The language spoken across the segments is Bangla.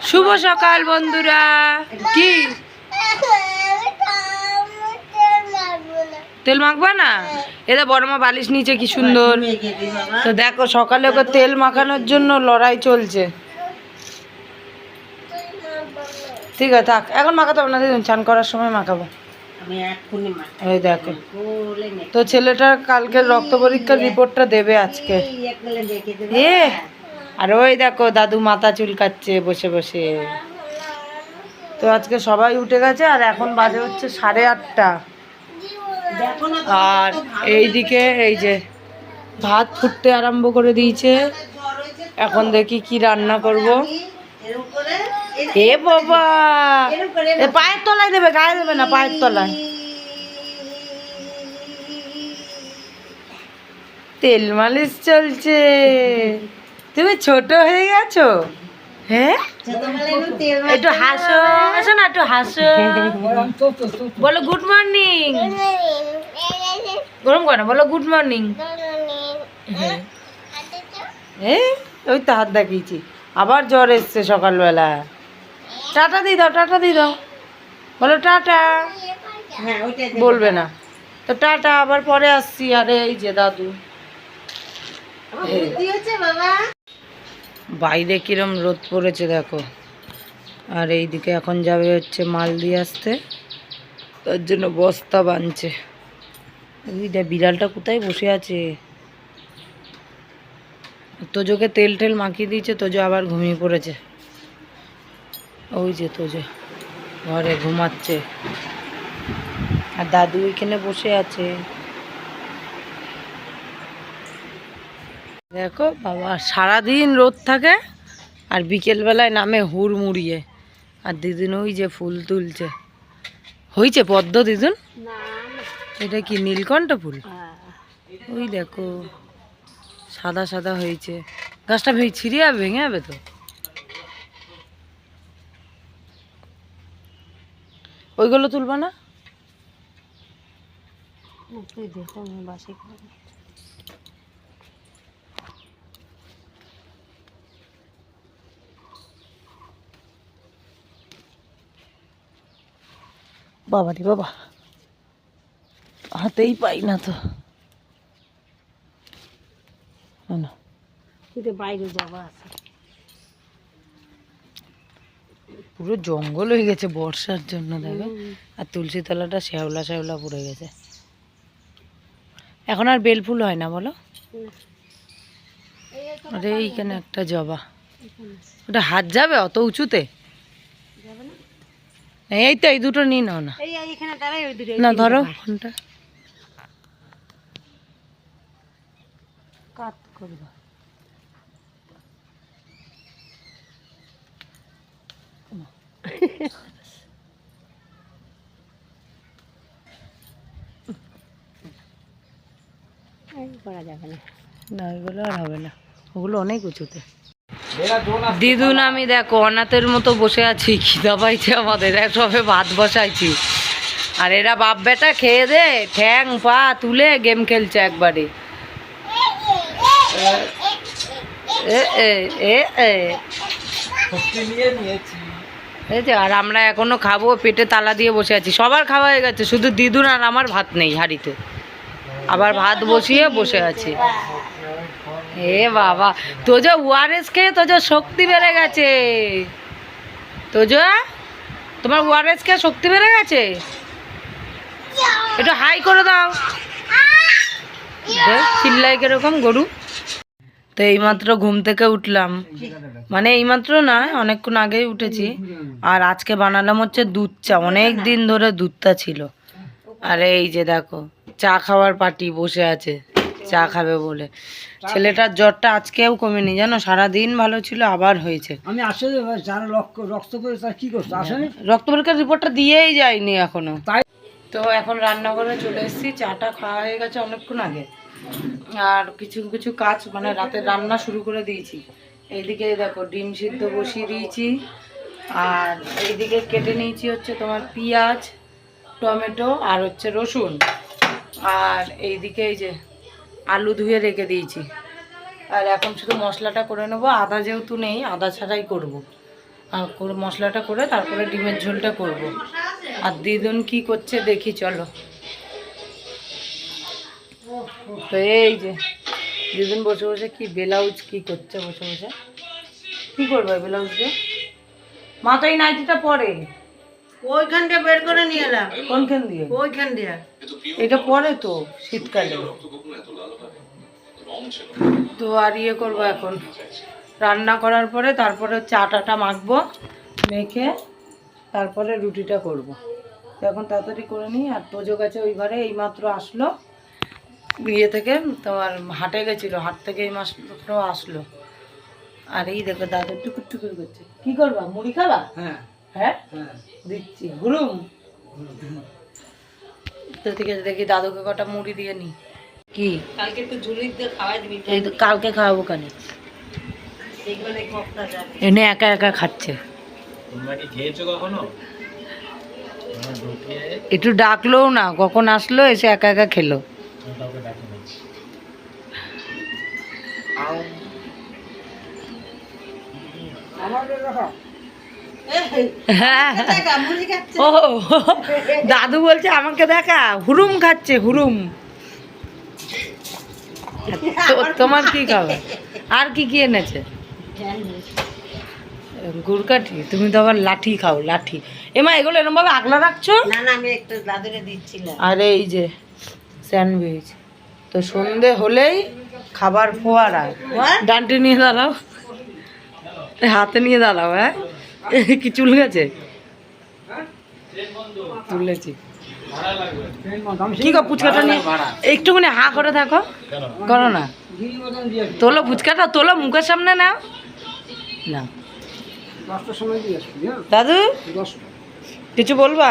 শুভ সকাল বন্ধুরা। কি তেল মাখবা না? এটা বড় মা বালিশ নিচে কি সুন্দর। তো দেখো সকালে ওকে তেল মাখানোর জন্য লড়াই চলছে। ঠিক আছে থাক, এখন মাখাতে হবে না, দিদি চান করার সময় মাখাবো। এই দেখো তো ছেলেটার কালকে রক্ত পরীক্ষার রিপোর্টটা দেবে আজকে। আর ওই দেখো দাদু মাথা চুলকাচ্ছে বসে বসে। তো আজকে সবাই উঠে গেছে আর এখন বাজে হচ্ছে 8:30। আর এইদিকে এই যে ভাত ফুটতে আরম্ভ করে দিয়েছে। এখন দেখি কি রান্না করব। এ বাবা, পায়ের তলায় দেবে, গায়ে দেবে না, পায়ের তলায়। তেল মালিশ চলছে। তুমি ছোট হয়ে গেছো। হ্যাঁ একটু হাসো, হাসো না, একটু হাসো। বলো গুড মর্নিং। গরম করে না, বলো গুড মর্নিং। হ্যাঁ ওই তো হাত দেখিয়েছি। আবার জ্বর এসছে সকালবেলা। টাটা দিয়ে দাও, টাটা দিয়ে দাও, বলো টাটা। বলবে না তো টাটা, আবার পরে আসছি। আরে এই যে দাদু, বাইরে কিরম রোদ পড়েছে দেখো। আর এইদিকে এখন যাবে হচ্ছে মাল দিয়ে আসতে, তার জন্য বস্তা বানছে। ওইটা বিড়ালটা কোথায় বসে আছে। তোজোকে তেল টেল মাখিয়ে দিয়েছে, তোজো আবার ঘুমিয়ে পড়েছে। ওই যে তোজো ঘরে ঘুমাচ্ছে আর দাদু এখানে বসে আছে। দেখো বাবা, সারাদিন রোদ থাকে আর বিকেলবেলায় নামে হুড়মুড়িয়ে। আর দিদিন ওই যে ফুল তুলছে। হয়েছে পদ্ম দিদুন? এটা কি নীলকণ্ঠ ফুল? ওই দেখো সাদা সাদা হয়েছে। গাছটা ছিঁড়িয়ে ভেঙে যাবে তো। ওইগুলো তুলবা না? বাবা রে বাবা, হাতেই পাই না তো। বাইরে যাওয়া আছে, পুরো জঙ্গল হয়ে গেছে বর্ষার জন্য দেখো। আর তুলসী তলাটা শ্যাওলা শ্যাওলা পড়ে গেছে। এখন আর বেলফুল হয় না বলো? আরে এইখানে একটা জবা, ওটা হাত যাবে অত উঁচুতে? এই তো এই দুটো নিয়ে নাও না। না ধরো কোনটা কাট করবা। করা যাবে না, না ওইগুলো আর হবে না, ওগুলো অনেক উঁচুতে। দিদুন আমি দেখো অনাথের মতো বসে আছি, খিদা পাইছে আমাদের, সবে ভাত বসাইছি। আর এরা বাপ বেটা খেয়ে দে ঠ্যাং পা তুলে গেম খেলছে একবারে। এই যে আর আমরা এখনো খাবো, পেটে তালা দিয়ে বসে আছি। সবার খাওয়া হয়ে গেছে, শুধু দিদুন আর আমার ভাত নেই হাঁড়িতে। আবার ভাত বসিয়ে বসে আছি। এ বাবা, তোজো ওআরএস খেয়ে তোজো শক্তি বেড়ে গেছে। তোজো তোমার ওআরএস খেয়ে শক্তি বেড়ে গেছে। একটু হাই করে দাও। চিল্লাই কিরকম গরু। তো এইমাত্র ঘুম থেকে উঠলাম, মানে এইমাত্র না অনেকক্ষণ আগেই উঠেছি। আর আজকে বানালাম হচ্ছে দুধ চা। অনেক দিন ধরে দুধটা ছিল। আর এই যে দেখো চা খাওয়ার পার্টি বসে আছে, চা খাবে বলে। ছেলেটার জ্বরটা আজকেও কমেনি জানো, সারাদিন ভালো ছিল আবার হয়েছে। আমি আসলে যারা রক্ত পরীক্ষা কি করছে আসলে রক্ত পরীক্ষার রিপোর্টটা দিয়েই যায়নি এখনো। তো এখন রান্নাঘরে চলে এসেছি, চাটা খাওয়া হয়ে গেছে অনেকক্ষণ আগে। আর কিছু কিছু কাজ মানে রাতের রান্না শুরু করে দিয়েছি। এইদিকে দেখো ডিম সিদ্ধ বসিয়ে দিয়েছি। আর এইদিকে কেটে নিয়েছি হচ্ছে তোমার পেঁয়াজ, টমেটো আর হচ্ছে রসুন। আর এইদিকে এই যে আলু ধুয়ে রেখে দিয়েছি। আর এখন শুধু মশলাটা করে নেবো। আদা যেহেতু নেই, আদা ছাড়াই করব। আর করে মশলাটা করে তারপরে ডিমের ঝোলটা করব। আর দিদুন কি করছে দেখি চলো। তো এই যে দিদুন বসে বসে কি ব্লাউজ কি করছে, বসে বসে কি করবে ব্লাউজকে? মা তো এই নাইটিটা পরে ওইখানটা বের করে নিয়ে এলাম। কোনখান দিয়ে? ওইখান দিয়ে। এটা পরে তো শীতকালে। তো আর ইয়ে করবো এখন, রান্না করার পরে তারপরে হচ্ছে আটাটা মাখবো, মেখে তারপরে রুটিটা করব। তো এখন তাড়াতাড়ি করে নিই। আর তোজো গেছে ওই ঘরে, এইমাত্র আসলো বিয়ে থেকে, তোমার হাটে গেছিলো, হাট থেকে এই মাত্র আসলো। আর এই দেখো দাদু টুকুর টুকুর করছে। কি করবা, মুড়ি খাবা? হ্যাঁ হ্যাঁ দিচ্ছি, হুরুম। তো ঠিক আছে, দেখি দাদুকে কটা মুড়ি দিয়ে নি। কি কালকে একটু ঝুলি দিয়ে খাওয়াই দিবি। এই তো কালকে খাওয়াবো কেন? এনে একা একা খাচ্ছে। একটু ডাকলোও না, কখন আসলো এসে একা একা খেলো। ও দাদু বলছে আমাকে দেখা, হুরুম খাচ্ছে হুরুম। তোমার কি খাবে? আর কি কি এনেছে? গুড়কাঠি? তুমি তো আবার লাঠি খাও, লাঠি। এমা এগুলো এরকম ভাবে আগলা রাখছো? না না, আমি একটু দাদুরে দিচ্ছিলাম। আর এই যে স্যান্ডউইচ। তো সন্ধে হলেই খাবার ফোয়ারা। ডান্টি নিয়ে দাঁড়াও, হাতে নিয়ে দাঁড়াও। হ্যাঁ কি চুল গেছে? তুলেছি। কি গো ফুচকাটা নিয়ে একটুখানি হা করে থাকো, করো না। তোলো ফুচকাটা, তোলো মুখের সামনে নাও না। দাদু কিছু বলবা?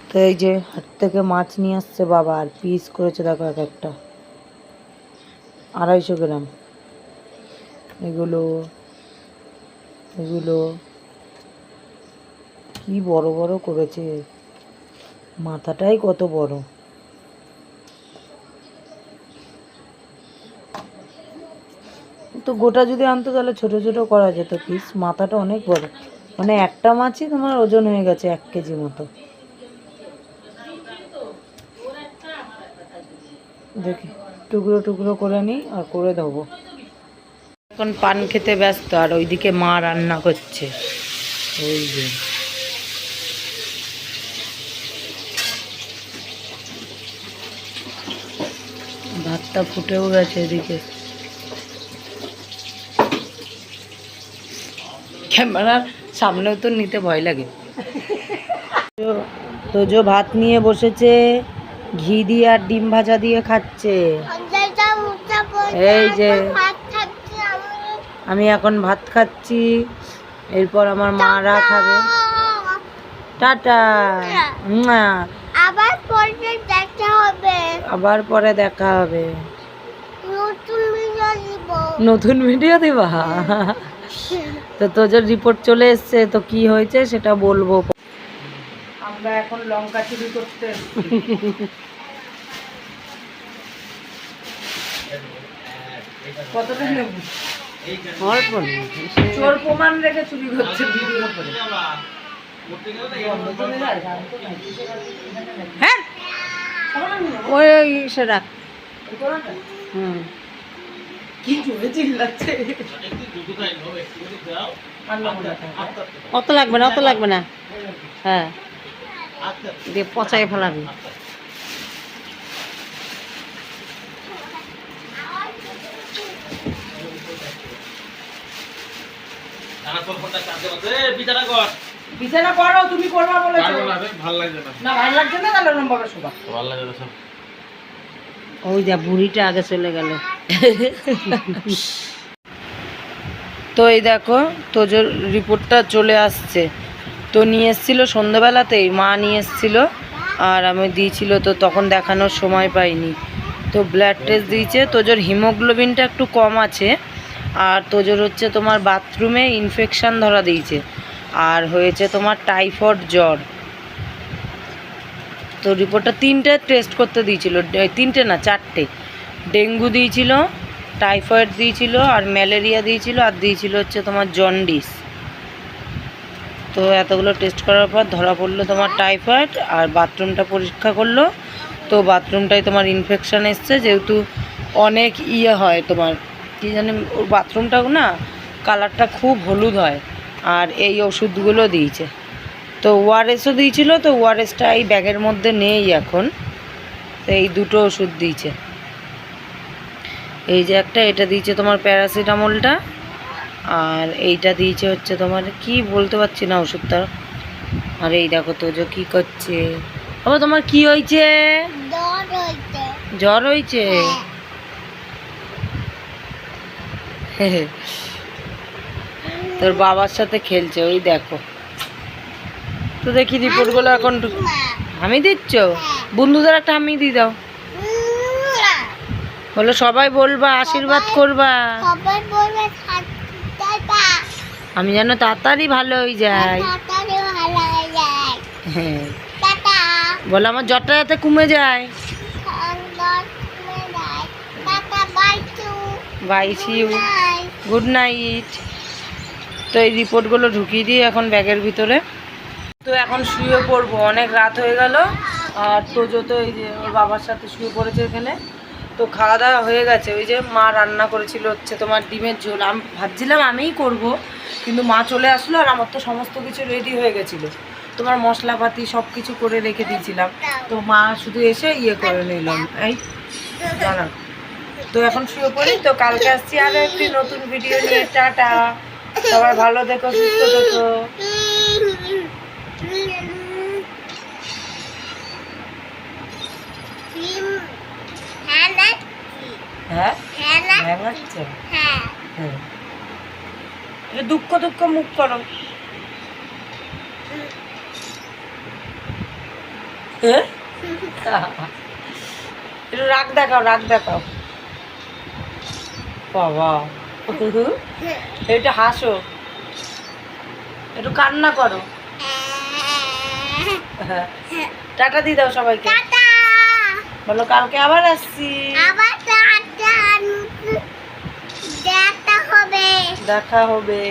তো এই যে হাট থেকে মাছ নিয়ে আসছে বাবা, আর পিস করেছে দেখো এক একটা 250 গ্রাম। এগুলো এগুলো কি বড় বড় করেছে, মাথাটাই কত বড়। তো গোটা যদি আনতো তাহলে ছোট ছোট করা যেত পিস, মাথাটা অনেক বড়। মানে একটা মাছই তোমার ওজন হয়ে গেছে 1 কেজি মতো। দেখি টুকরো টুকরো করে নিই আর করে দেবো। এখন পান খেতে ব্যস্ত, আর ওইদিকে মা রান্না করছে। ওই যে ভাতটা ফুটেও গেছে এদিকে। ক্যামেরার সামনেও তো নিতে ভয় লাগে। তো যে ভাত নিয়ে বসেছে, ঘি দিয়ে আর ডিম ভাজা দিয়ে খাচ্ছে। এই যে আমি এখন ভাত খাচ্ছি, এরপর আমার মারা খাবে। টাটা। আবার পরে দেখা হবে। আবার পরে দেখা হবে। নতুন ভিডিও দিব। নতুন ভিডিও দিবা? তো তোর রিপোর্ট চলে এসছে, তো কি হয়েছে সেটা বলবো। আমরা এখন লঙ্কা চুরি করতে কতটা নেব? অল্প চোর প্রমাণ রেখে চুরি করছে ভিডিও করে। হ্যাঁ ওই সেটা কি জোরে চিল্লাচ্ছে। অত লাগবে না, অত লাগবে না। হ্যাঁ দিয়ে পচাই ফেলাবি। বিছানা করো, তুমি করবা বলেছো। ভালো লাগছে না, ভালো লাগছে না, তাহলে ওরকম ভাবে শোবা। ভালো লাগে না সব। ওই যা বুড়িটা আগে চলে গেল। তো এই দেখো তোজোর রিপোর্টটা চলে আসছে। তো নিয়ে এসেছিলো সন্ধ্যাবেলাতেই, মা নিয়ে এসেছিলো আর আমি দিয়েছিল, তো তখন দেখানোর সময় পাইনি। তো ব্লাড টেস্ট দিয়েছে, তোজোর হিমোগ্লোবিনটা একটু কম আছে, আর তোজোর হচ্ছে তোমার বাথরুমে ইনফেকশান ধরা দিয়েছে, আর হয়েছে তোমার টাইফয়েড জ্বর। তো রিপোর্টটা 3টে টেস্ট করতে দিয়েছিল, 3টে না 4টে। ডেঙ্গু দিয়েছিল, টাইফয়েড দিয়েছিল, আর ম্যালেরিয়া দিয়েছিল, আর দিয়েছিল হচ্ছে তোমার জন্ডিস। তো এতগুলো টেস্ট করার পর ধরা পড়লো তোমার টাইফয়েড, আর বাথরুমটা পরীক্ষা করলো, তো বাথরুমটায় তোমার ইনফেকশান এসছে, যেহেতু অনেক হয় তোমার কী জানি ওর বাথরুমটাও না কালারটা খুব হলুদ হয়। আর এই ওষুধগুলো দিয়েছে, তো ওআরএসও দিয়েছিল, তো ওআরএসটা এই ব্যাগের মধ্যে নেই এখন, তো এই দুটো ওষুধ দিয়েছে। এই যে একটা এটা দিয়েছে তোমার প্যারাসিটামলটা, আর এইটা দিয়েছে হচ্ছে তোমার কি বলতে পারছি না ওষুধটা। আর এই দেখো তো যে কী করছে, বাবা তোমার কি হয়েছে? জ্বর হয়েছে? তোর বাবার সাথে খেলছে ওই দেখো। তো দেখি রিপোর্টগুলো এখন আমি দিচ্ছ, বন্ধুদের একটা আমি দিয়ে দাও, বলো সবাই বলবা আশীর্বাদ করবা, আমি যেন তাড়াতাড়ি ভালো হয়ে যাই। হ্যাঁ বলো আমার জ্বরটা যাতে কমে যায়। বাইসিউ, গুড নাইট। তো এই রিপোর্টগুলো ঢুকিয়ে দিয়ে এখন ব্যাগের ভিতরে, তো এখন শুয়ে পড়বো, অনেক রাত হয়ে গেল। আর তোজো তো এই যে ওর বাবার সাথে শুয়ে পড়েছে এখানে। তো খাওয়া দাওয়া হয়ে গেছে, ওই যে মা রান্না করেছিল হচ্ছে তোমার ডিমের ঝোল, আমি ভাবছিলাম আমিই করব, কিন্তু মা চলে আসলো, আর আমার তো সমস্ত কিছু রেডি হয়ে গেছিলো, তোমার মশলাপাতি সব কিছু করে রেখে দিয়েছিলাম, তো মা শুধু এসে করে নিলাম এই জানা। তো এখন শুয়ে পড়ি, তো কালকে আসছি আরও একটি নতুন ভিডিও নিয়ে। টাটা, সবাই ভালো থেকো, সুস্থ থেকো। হ্যাঁ হচ্ছে, হ্যাঁ দুঃখ দুঃখ মুখ করো। একটু রাগ দেখাও, রাগ দেখাও বাবা, একটু হাসো, একটু কান্না করো। হ্যাঁ টাটা দিয়ে দাও সবাইকে, বলো কালকে আবার আসছি, দেখা হবে।